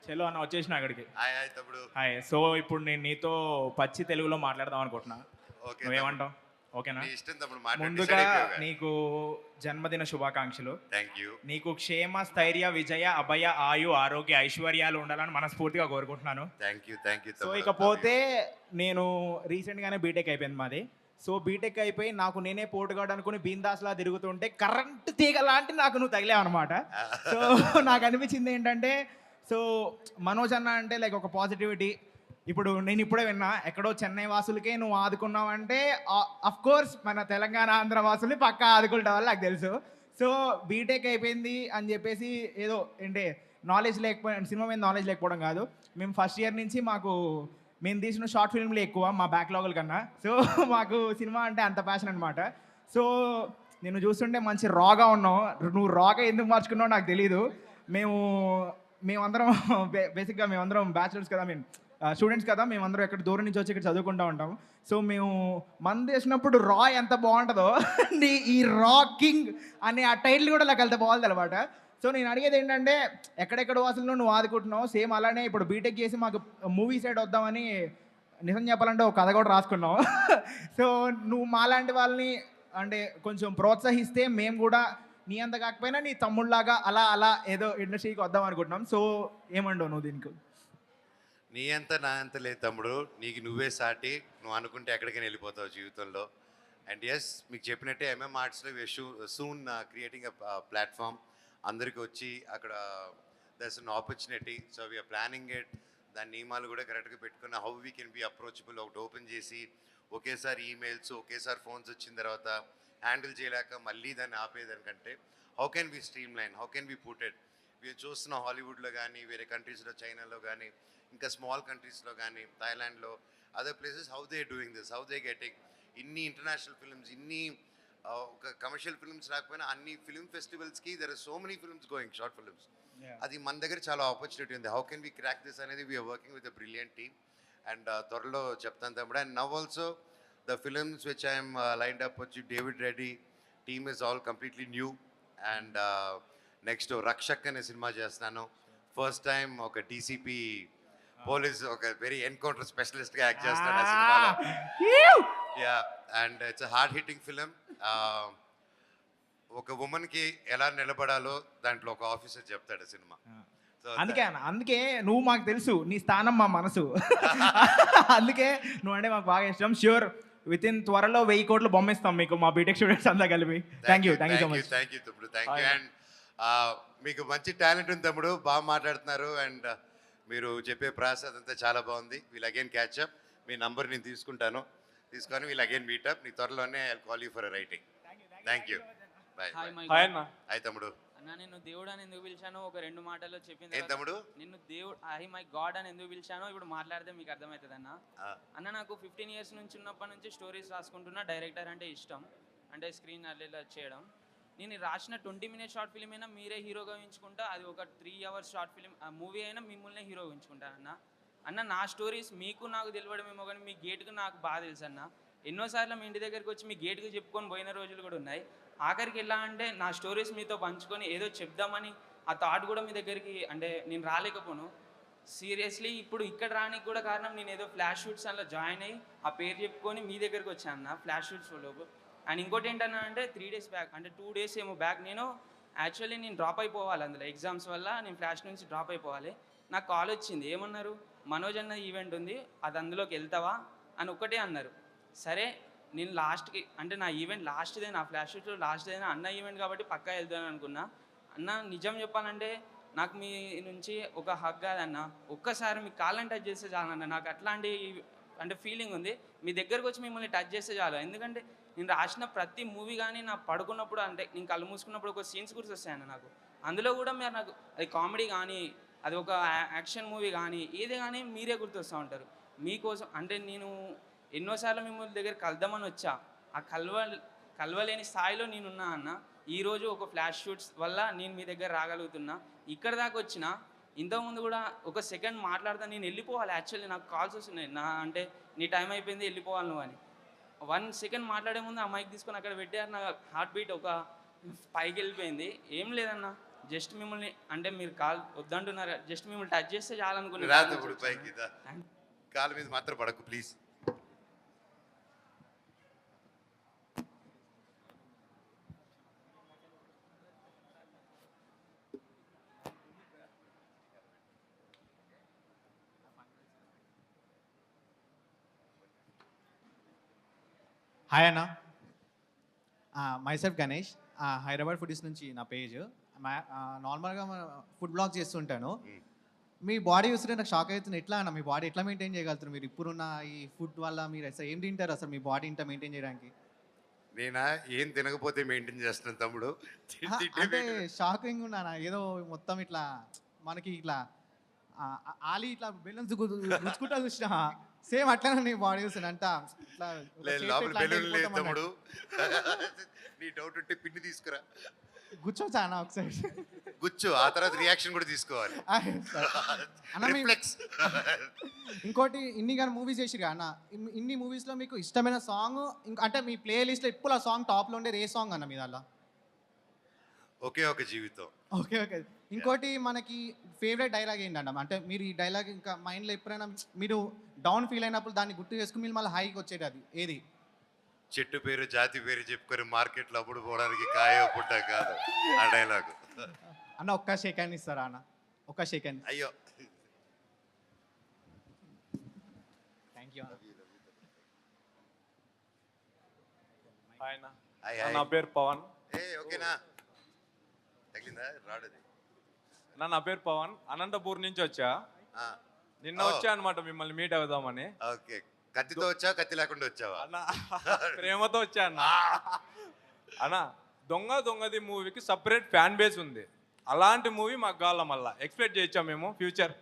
చలో అన్న వచ్చేసిన అక్కడికి. హాయ్ హాయ్ తమ్ముడు. హాయ్. సో ఇప్పుడు నేను నీతో పచ్చి తెలుగులో మాట్లాడదాం అనుకుంటున్నా. ఓకే నువ్వేమంటావు? ఓకేనా? నీ ఇష్టం తమ్ముడు, మాట్లాడి ముందుగా డిసైడ్ అయిపోయావుగా. నీకు జన్మదిన శుభాకాంక్షలు. Thank you. నీకు క్షేమ, స్థైర్య, విజయ, అభయ, ఆయు, ఆరోగ్య, ఐశ్వర్యాలు ఉండాలని మనస్ఫూర్తిగా కోరుకుంటున్నాను. థ్యాంక్ యూ సో తమ్ముడు. ఇకపోతే నేను రీసెంట్గానే బీటెక్ అయిపోయింది మాది. సో బీటెక్ అయిపోయి నాకు నేనే పోటుగాడు అనుకుని బిందాస్లా తిరుగుతుంటే కరెంట్ తీగ లాంటి నాకు నువ్వు తగిలావన్నమాట. సో నాకు అనిపించింది ఏంటంటే, సో మనోజ్ అన్న అంటే లైక్ ఒక పాజిటివిటీ. ఇప్పుడు నేను ఇప్పుడే విన్నా, ఎక్కడో చెన్నై వాసులకే నువ్వు ఆదుకున్నావంటే అఫ్ కోర్స్ మన తెలంగాణ ఆంధ్ర వాసుల్ని పక్కా ఆదుకుంటావని నాకు తెలుసు. సో బీటెక్ అయిపోయింది అని చెప్పేసి ఏదో ఏంటే నాలెడ్జ్ లేకపోయి, సినిమా మీద నాలెడ్జ్ లేకపోవడం కాదు, మేము ఫస్ట్ ఇయర్ నుంచి మేము తీసిన షార్ట్ ఫిల్మ్లు ఎక్కువ మా బ్యాక్లాగుల కన్నా. సో మాకు సినిమా అంటే అంత ప్యాషన్ అనమాట. సో నేను చూస్తుంటే మంచి రాగా ఉన్నావు. నువ్వు రాగా ఎందుకు మార్చుకున్నావు నాకు తెలీదు. మేమందరం బేసిక్గా మేమందరం బ్యాచిలర్స్ కదా, స్టూడెంట్స్ కదా, మేమందరం ఎక్కడ దూరం నుంచి వచ్చి ఇక్కడ చదువుకుంటూ ఉంటాం. సో మేము మంది వేసినప్పుడు రా ఎంత బాగుంటుందో నీ ఈ రా కింగ్ అనే ఆ టైటిల్ కూడా నాకు అంత బాగుంది అనమాట. సో నేను అడిగేది ఏంటంటే, ఎక్కడెక్కడ వాసులను నువ్వు ఆదుకుంటున్నావు, సేమ్ అలానే ఇప్పుడు బీటెక్ చేసి మాకు మూవీ సైడ్ వద్దామని నిజం చెప్పాలంటే ఒక కథ కూడా రాసుకున్నావు. సో నువ్వు మాలాంటి వాళ్ళని అంటే కొంచెం ప్రోత్సహిస్తే మేము కూడా నీ అంత కాకపోయినా నీ తమ్ముళ్ళలాగా అలా అలా ఏదో ఇండస్ట్రీకి వద్దాం అనుకుంటున్నాం. సో ఏమంటావు నువ్వు దీనికి? నీ అంత నా అంత లేదు తమ్ముడు, నీకు నువ్వే సాటి. నువ్వు అనుకుంటే ఎక్కడికైనా వెళ్ళిపోతావు జీవితంలో. అండ్ ఎస్, మీకు చెప్పినట్టే ఎంఎం ఆర్ట్స్లో సూన్ క్రియేటింగ్ ప్లాట్ఫామ్. అందరికి వచ్చి అక్కడ that's an opportunity. So we're planning it. దాని నియమాలు కూడా కరెక్ట్గా పెట్టుకున్న how we can be approachable. ఒకటి ఓపెన్ చేసి ఒకేసారి ఈమెయిల్స్, ఒకేసారి ఫోన్స్ వచ్చిన తర్వాత హ్యాండిల్ చేయలేక మళ్ళీ దాన్ని ఆపేదానికంటే how can be stream line, how can be putted. వీరు చూస్తున్న హాలీవుడ్లో కానీ, వేరే కంట్రీస్లో, చైనాలో కానీ, ఇంకా స్మాల్ కంట్రీస్లో కానీ, థాయిలాండ్లో, other places, how they doing this, how they getting ఇన్ని ఇంటర్నేషనల్ ఫిల్మ్స్, ఇన్ని ఒక కమర్షియల్ ఫిల్మ్స్ రాకపోయినా అన్ని ఫిల్మ్ ఫెస్టివల్స్కి there are so many films going, short films. అది మన దగ్గర చాలా ఆపర్చునిటీ ఉంది. How can we crack this అనేది we're working with a brilliant team. And త్వరలో చెప్తాను తమ్ముడు. And now also the films which I'm lined up వచ్చి David Reddy team is all completely new. And next Rakshak అనే సినిమా చేస్తున్నాను. First time ఒక DCP police, ఒక very encounter స్పెషలిస్ట్గా act చేస్తాను ఆ సినిమాలో. Yeah, and it's hard hitting film. ఒక ఉమెన్కి ఎలా నిలబడాలో దాంట్లో ఒక ఆఫీసర్ చెప్తాడు సినిమా. అందుకే నువ్వు మాకు తెలుసు, నీ స్థానం మా మనసు. అందుకే నువ్వు అంటే మాకు బాగా ఇష్టం. ష్యూర్ విత్ ఇన్ త్వరలో 1000 కోట్లు బొమ్మిస్తాం మీకు, మా బీటెక్ స్టూడెంట్స్ అంతా కలిపి. Thank you so much. Thank you తమ్ముడు, థ్యాంక్ యూ. అండ్ మీకు మంచి టాలెంట్ ఉంది తమ్ముడు, బాగా మాట్లాడుతున్నారు. అండ్ మీరు చెప్పే ప్రాసెస్ అంతా చాలా బాగుంది. We'll again catch up. మీ నంబర్ నేను తీసుకొని వీల్ అగైన్ మీటప్. నీ త్వరలోనే I call you for writing. Thank you. Bye. Hi తమ్ముడు. అన్న, నిన్ను దేవుడు అని ఎందుకు పిలిచానో ఒక 2 మాటల్లో చెప్పింది. ఏం తమ్ముడు? నిన్ను దేవుడు, ఐ మై గాడ్ అని ఎందుకు పిలిచానో ఇప్పుడు మాట్లాడితే మీకు అర్థమవుతుంది అన్న. అన్న, నాకు 15 ఇయర్స్ నుంచి ఉన్నప్పటి నుంచి స్టోరీస్ రాసుకుంటున్నా. డైరెక్టర్ అంటే ఇష్టం, అంటే స్క్రీన్ అల్లేలా చేయడం. నేను రాసిన 20 మినిట్ షార్ట్ ఫిల్మ్ అయినా మీరే హీరోగా ఊహించుకుంటా. అది ఒక 3 అవర్స్ షార్ట్ ఫిల్మ్ మూవీ అయినా మిమ్మల్ని హీరో ఊహించుకుంటాను అన్న. నా స్టోరీస్ మీకు నాకు తెలియడమేమో కానీ మీ గేట్కు నాకు బాగా తెలుసు అన్న. ఎన్నోసార్లు మీ ఇంటి దగ్గరికి వచ్చి మీ గేట్కి చెప్పుకొని పోయిన రోజులు కూడా ఉన్నాయి. ఆఖరికి ఎలా అంటే నా స్టోరీస్ మీతో పంచుకొని ఏదో చెప్దామని ఆ థాట్ కూడా మీ దగ్గరికి అంటే నేను రాలేకపోను. సీరియస్లీ ఇప్పుడు ఇక్కడ రానికి కూడా కారణం, నేను ఏదో ఫ్లాష్ షూట్స్ అందులో జాయిన్ అయ్యి ఆ పేరు చెప్పుకొని మీ దగ్గరికి వచ్చాను అన్న ఫ్లాష్ షూట్స్లో. అండ్ ఇంకోటి ఏంటన్నా అంటే 3 days బ్యాక్, అంటే 2 days ఏమో బ్యాక్, నేను డ్రాప్ అయిపోవాలి అందులో ఎగ్జామ్స్ వల్ల. నేను ఫ్లాష్ నుంచి డ్రాప్ అయిపోవాలి. నాకు కాల్ వచ్చింది, ఏమన్నారు, మనోజ్ అన్న ఈవెంట్ ఉంది, అది అందులోకి వెళ్తావా అని ఒక్కటే అన్నారు. సరే నేను లాస్ట్కి, అంటే నా ఈవెంట్ లాస్ట్దే, నా ఫ్లాష్ షూట్లో లాస్ట్దైనా అన్న ఈవెంట్ కాబట్టి పక్కా వెళ్తాను అనుకున్నా. అన్న నిజం చెప్పాలంటే నాకు మీ నుంచి ఒక హగ్ కాదన్న, ఒక్కసారి మీ కాళ్ళని టచ్ చేస్తే చాలన్న. నాకు అట్లాంటి అంటే ఫీలింగ్ ఉంది. మీ దగ్గరకు వచ్చి మిమ్మల్ని టచ్ చేస్తే చాలు. ఎందుకంటే నేను రాసిన ప్రతి మూవీ కానీ నా పడుకున్నప్పుడు, అంటే నేను కళ్ళు మూసుకున్నప్పుడు ఒక సీన్స్ గుర్తొస్తాయన్న నాకు. అందులో కూడా మీరు నాకు అది కామెడీ కానీ, అది ఒక యాక్షన్ మూవీ కానీ, ఏదే కానీ మీరే గుర్తొస్తూ ఉంటారు. మీకోసం అంటే నేను ఎన్నోసార్లు మిమ్మల్ని దగ్గర కలుద్దామని వచ్చా. ఆ కలవలేని స్థాయిలో నేనున్నా అన్న. ఈరోజు ఒక ఫ్లాష్ షూట్స్ వల్ల నేను మీ దగ్గర రాగలుగుతున్నా. ఇక్కడ దాకా వచ్చిన, ఇంతకుముందు కూడా ఒక సెకండ్ మాట్లాడతా, నేను వెళ్ళిపోవాలి. యాక్చువల్లీ నాకు కాల్స్ వస్తున్నాయి, అంటే నీ టైం అయిపోయింది వెళ్ళిపోవాలి నువ్వు అని. 1 సెకండ్ మాట్లాడే ముందు ఆ మైక్ తీసుకొని అక్కడ పెట్టారు. నా హార్ట్ బీట్ ఒక పైకి వెళ్ళిపోయింది. ఏం లేదన్నా, జస్ట్ మిమ్మల్ని అంటే మీరు కాల్ వద్దంటున్నారు, జస్ట్ మిమ్మల్ని టచ్ చేస్తే రా చాలనుకున్నాను. తమ్ముడు పైకి దా. కాలు మీద మాత్రం పడకు ప్లీజ్. హాయ్ అన్న, మైసెల్ఫ్ గణేష్, హైదరాబాద్ ఫుడీస్ నుంచి నా పేజ్. నార్మల్గా ఫుడ్ బ్లాగ్ చేస్తుంటాను. మీ బాడీ చూస్తుంటే నాకు షాక్ అవుతుంది. ఎట్లా అన్న మీ బాడీ ఎట్లా మెయింటైన్ చేయగలుగుతారు మీరు? ఇప్పుడున్న ఈ ఫుడ్ వల్ల మీరు అసలు ఏం తింటారు అసలు మీ బాడీ ఇంత మెయింటైన్ చేయడానికి? నేనా ఏం తినకపోతే మెయింటైన్ చేస్తున్నాను తమ్ముడు. అంటే షాకింగ్ ఉన్నానా, ఏదో మొత్తం ఇట్లా మనకి ఇట్లా ఆలి ఇట్లా బెలూన్స్ గుచ్చుకుంటా చూసినా సేమ్ అట్లనే నీ బాడీ చూస్తాను అంతా ఇట్లా ఒక లేదు, చేతితో లోపల ఇట్లా బెలూన్ లేదు వెళ్ళిపోతాం తమ్ముడు. నీ డౌట్ ఉంటే పిన్ని తీసుకురా, అన్నట్టు. కూర్చోవచ్చా అన్న ఒకసారి? గుచ్చు, ఆ తర్వాత రియాక్షన్ కూడా తీసుకోవాలి. అన్న మీ- రిఫ్లెక్స్. ఇంకోటి, ఇన్ని కానీ మూవీస్ చేసిరు అన్న, ఇన్ని మూవీస్లో మీకు ఇష్టమైన సాంగ్ అంటే మీ ప్లే లిస్ట్లో ఎప్పుడు ఆ సాంగ్ టాప్లో ఉండేది ఏ సాంగ్ అన్న మీ దానిలో? ఒకే ఒక జీవితం. Okay okay. ఇంకోటి మనకి ఫేవరెట్ డైలాగ్ ఏంటంట? అంటే మీరు ఈ డైలాగ్ ఇంకా మైండ్లో ఎప్పుడైనా మీరు డౌన్ ఫీల్ అయినప్పుడు దాన్ని గుర్తు చేసుకుని మీరు మళ్ళీ హైకి వచ్చేది అది ఏది? చెట్టు పేరు జాతి పేరు చెప్పుకొని మార్కెట్లో అప్పుడు పోవడానికి కాయ పుట్ట కాదు ఆ డైలాగ్. అన్న ఒక్క షేక్ హ్యాండ్ ఇస్తారా అన్న? ఒక్క షేక్ హ్యాండ్. అయ్యో థ్యాంక్ యూ అన్న. హాయ్ అన్న. హాయ్, నా హాయ్. పేరు పవన్. ఓకేనా, తగిలిందా రాడది? నా పేరు పవన్, అనంతపూర్ నుంచి వచ్చా. నిన్న ఓ. వచ్చా అనమాట మిమ్మల్ని మీట్ అవుదామని. ఓకే, కత్తితో వచ్చావా కత్తి లేకుండా వచ్చావా? అన్న ప్రేమతో వచ్చా అన్న. అన్న దొంగది మూవీకి సపరేట్ ఫ్యాన్ బేస్ ఉంది. అలాంటి మూవీ మాకు కావాల, మళ్ళా ఎక్స్పెక్ట్ చేయొచ్చా మేము ఫ్యూచర్?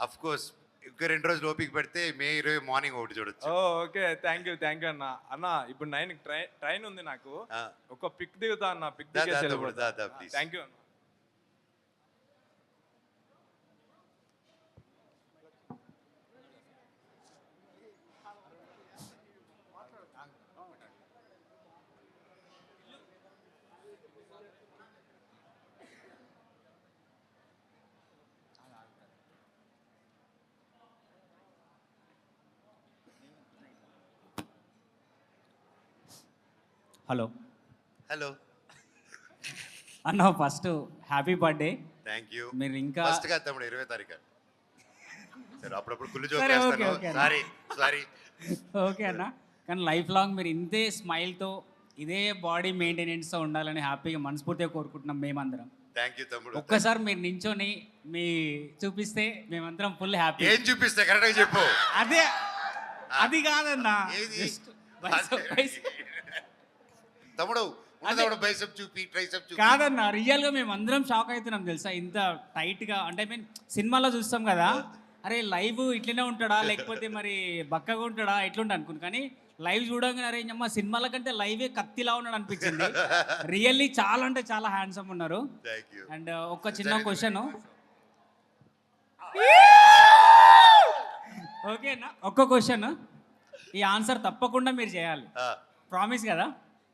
అఫ్ కోర్స్, ఇంకా 2 రోజులు ఓపిక పెడితే మే 20 మార్నింగ్ ఒకటి చూడొచ్చు. ఓకే, థ్యాంక్ యూ అన్న. అన్న ఇప్పుడు 9 ట్రైన్ ఉంది నాకు, ఆ, ఒక పిక్ దిగుతా అన్న. పిక్ దా, దా, తమ్ముడు, దా, దా, please. థ్యాంక్ యూ అన్న. హలో హలో, అన్న, first happy birthday. Thank you. మీరు ఇంకా ఫస్ట్ గా తమ్ముడు 20 తారీఖు. సరే, అప్పుడప్పుడు కుళ్ళు సరే, ఓకే, జోకేస్తాను. ఓకే అన్న. సారీ. ఓకే అన్న, కానీ లైఫ్ లాంగ్ మీరు ఇంతే స్మైల్తో ఇదే బాడీ మెయింటెనెన్స్తో ఉండాలని హ్యాపీగా మనస్ఫూర్తిగా కోరుకుంటున్నాం మేమందరం. థ్యాంక్ యూ తమ్ముడు. ఒక్కసారి మీరు నించొని మీ చూపిస్తే మేమందరం ఫుల్ హ్యాపీ. ఏం చూపిస్తే కరెక్ట్గా చెప్పు. అదే, అది కాదన్న, ఏది? Just bicep. తమ్ముడు అదే. బైసెప్ చూపి ట్రైసెప్ చూపి. కాదన్న, రియల్గా మేము అందరం షాక్ అవుతున్నాం తెలుసా, ఇంత టైట్గా. అంటే మీన్ సినిమాలో చూస్తాం కదా, అరే లైవ్ ఇట్లనే ఉంటాడా లేకపోతే మరి బక్కగా ఉంటాడా ఎట్లుంటా అనుకుని, కానీ లైవ్ చూడగానే అరే అమ్మ సినిమాల కంటే లైవే కత్తిలా ఉన్నాడు అనిపించింది. రియల్లీ చాలా అంటే చాలా హ్యాండ్సమ్ ఉన్నారు. Thank you. అండ్ ఒక చిన్న క్వశ్చన్. ఓకేనా, ఒక్క క్వశ్చన్, ఈ ఆన్సర్ తప్పకుండా మీరు చేయాలి, ప్రామిస్ కదా.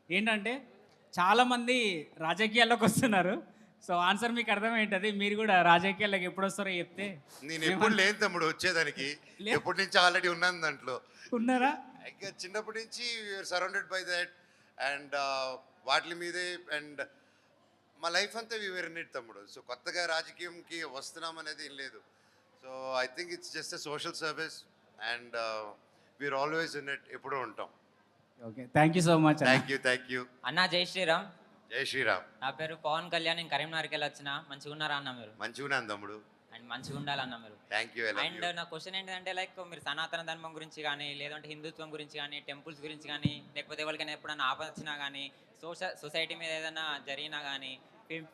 ఏంటంటే చాలామంది రాజకీయాల్లోకి వస్తున్నారు, సో ఆన్సర్ మీకు అర్థమేంటది, మీరు కూడా రాజకీయాల్లోకి ఎప్పుడు వస్తారో చెప్తే. నేను ఎప్పుడు లేను తమ్ముడు వచ్చేదానికి, లే- ఎప్పటి నుంచి ఆల్రెడీ ఉన్నాను దాంట్లో. ఉన్నారా? ఇంకా చిన్నప్పటి నుంచి సరౌండెడ్ బై దట్ అండ్ వాటి మీదే అండ్ మా లైఫ్ అంతా వివర్ ఇన్ ఇట్ తమ్ముడు. సో కొత్తగా రాజకీయంకి వస్తున్నాం అనేది ఏం లేదు. So I think it's just a social service and we're always in it, ఎప్పుడూ ఉంటాం. Okay, thank you so much. Thank you. అన్న జై శ్రీరామ్. జై శ్రీరామ్. నా పేరు పవన్ కళ్యాణ్. నేను కరీంనగర్కి వెళ్ళి వచ్చిన. మంచిగా ఉన్నారా అన్న మీరు? మంచిగా ఉన్నాను తమ్ముడు. అండ్ మంచిగా ఉండాలన్న మీరు. Thank you. అండ్ నా క్వశ్చన్ ఏంటంటే లైక్ మీరు సనాతన ధర్మం గురించి కానీ లేదంటే హిందుత్వం గురించి కానీ టెంపుల్స్ గురించి కానీ లేకపోతే ఎవరికైనా ఎప్పుడైనా ఆపద వచ్చినా కానీ సొసైటీ మీద ఏదైనా జరిగినా కానీ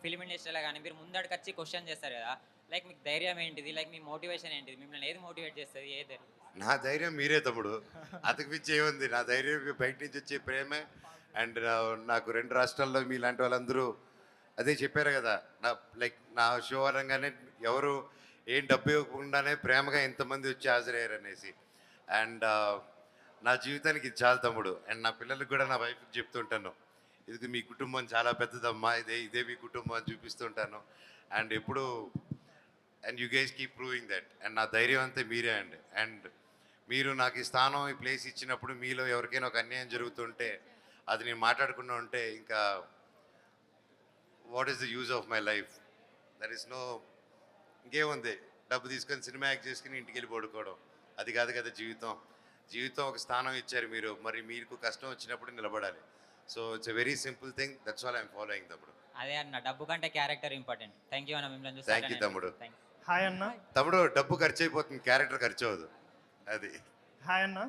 ఫిల్మ్ ఇండస్ట్రీలో కానీ మీరు ముందడికి వచ్చి క్వశ్చన్ చేస్తారు కదా, లైక్ మీకు ధైర్యం ఏంటిది, లైక్ మీ మోటివేషన్ ఏంటిది, మిమ్మల్ని ఏది మోటివేట్ చేస్తుంది, ఏది? నా ధైర్యం మీరే తమ్ముడు, అంతకు మించి ఏముంది. నా ధైర్యం బయట నుంచి వచ్చే ప్రేమే. అండ్ నాకు 2 రాష్ట్రాల్లో మీలాంటి వాళ్ళందరూ అదే చెప్పారు కదా, నా షో అనగానే ఎవరు ఏం డబ్బు ఇవ్వకుండానే ప్రేమగా ఎంతమంది వచ్చి హాజరయ్యారు అనేసి. అండ్ నా జీవితానికి ఇది చాలు తమ్ముడు. అండ్ నా పిల్లలకు కూడా నా వైఫ్కి చెప్తుంటాను, ఇది మీ కుటుంబం చాలా పెద్దదమ్మా, ఇదే మీ కుటుంబం అని చూపిస్తుంటాను. అండ్ ఎప్పుడు and you guys keep proving that. And నా ధైర్యం అంతే మీరే అండి. అండ్ మీరు నాకు ఈ స్థానం, ఈ ప్లేస్ ఇచ్చినప్పుడు మీలో ఎవరికైనా ఒక అన్యాయం జరుగుతుంటే అది నేను మాట్లాడకుండా ఉంటే ఇంకా what is the use of my life? That is no, ఇంకేముంది, డబ్బు తీసుకొని సినిమా యాక్ట్ చేసుకుని ఇంటికి వెళ్ళి పడుకోవడం, అది కాదు కదా జీవితం. జీవితం ఒక స్థానం ఇచ్చారు మీరు, మరి మీకు కష్టం వచ్చినప్పుడు నిలబడాలి. So it's a very simple thing, that's all I'm following తమ్ముడు. అదే అన్న, డబ్బు కంటే క్యారెక్టర్ ఇంపార్టెంట్. థ్యాంక్ యూ అన్న, మిమ్మల్ని Thank you, తమ్ముడు. Thank you. హాయ్ అన్న. తమ్ముడు, డబ్బు ఖర్చు అయిపోతుంది, క్యారెక్టర్ ఖర్చు అవ్వదు. అది హాయ్ అన్న.